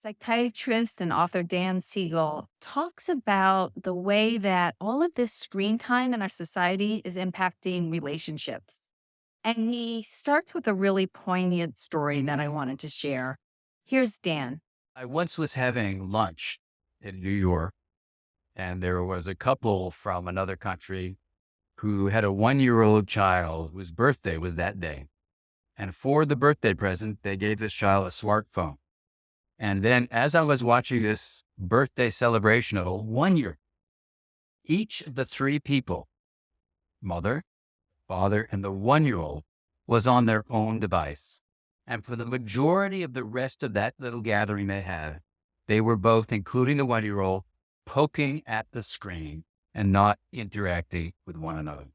Psychiatrist and author Dan Siegel talks about the way that all of this screen time in our society is impacting relationships. And he starts with a really poignant story that I wanted to share. Here's Dan. I once was having lunch in New York, and there was a couple from another country who had a 1-year-old child whose birthday was that day. And for the birthday present, they gave this child a smartphone. And then as I was watching this birthday celebration of a 1 year, each of the three people, mother, father, and the 1-year-old, was on their own device. And for the majority of the rest of that little gathering they had, they were both, including the 1-year-old, poking at the screen and not interacting with one another.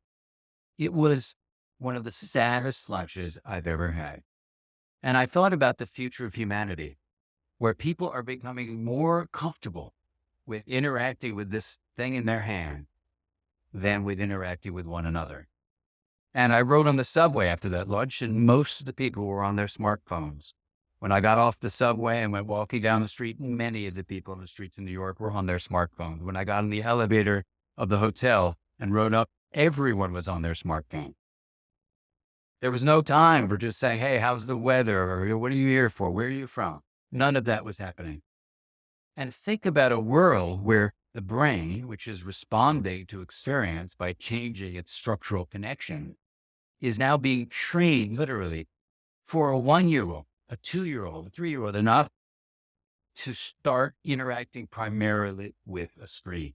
It was one of the saddest lunches I've ever had. And I thought about the future of humanity, where people are becoming more comfortable with interacting with this thing in their hand than with interacting with one another. And I rode on the subway after that lunch, and most of the people were on their smartphones. When I got off the subway and went walking down the street, many of the people in the streets in New York were on their smartphones. When I got in the elevator of the hotel and rode up, everyone was on their smartphone. There was no time for just saying, hey, how's the weather? Or what are you here for? Where are you from? None of that was happening. And think about a world where the brain, which is responding to experience by changing its structural connection, is now being trained literally for a 1-year-old, a 2-year-old, a 3-year-old, enough to start interacting primarily with a screen.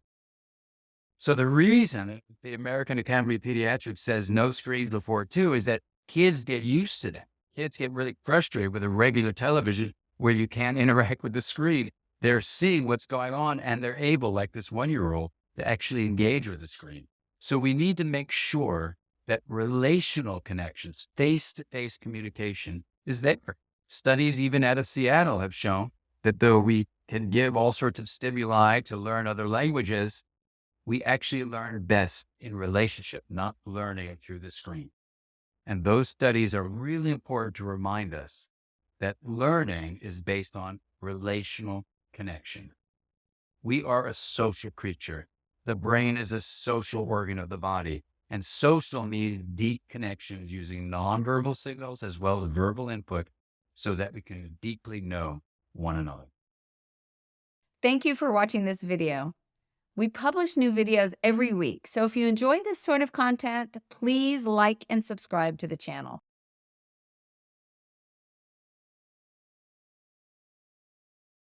So the reason the American Academy of Pediatrics says no screens before 2 is that kids get used to that. Kids get really frustrated with a regular television where you can't interact with the screen. They're seeing what's going on, and they're able, like this 1-year-old, to actually engage with the screen. So we need to make sure that relational connections, face-to-face communication is there. Studies even out of Seattle have shown that though we can give all sorts of stimuli to learn other languages, we actually learn best in relationship, not learning through the screen. And those studies are really important to remind us that learning is based on relational connection. We are a social creature. The brain is a social organ of the body, and social means deep connections using nonverbal signals as well as verbal input so that we can deeply know one another. Thank you for watching this video. We publish new videos every week, so if you enjoy this sort of content, please like and subscribe to the channel.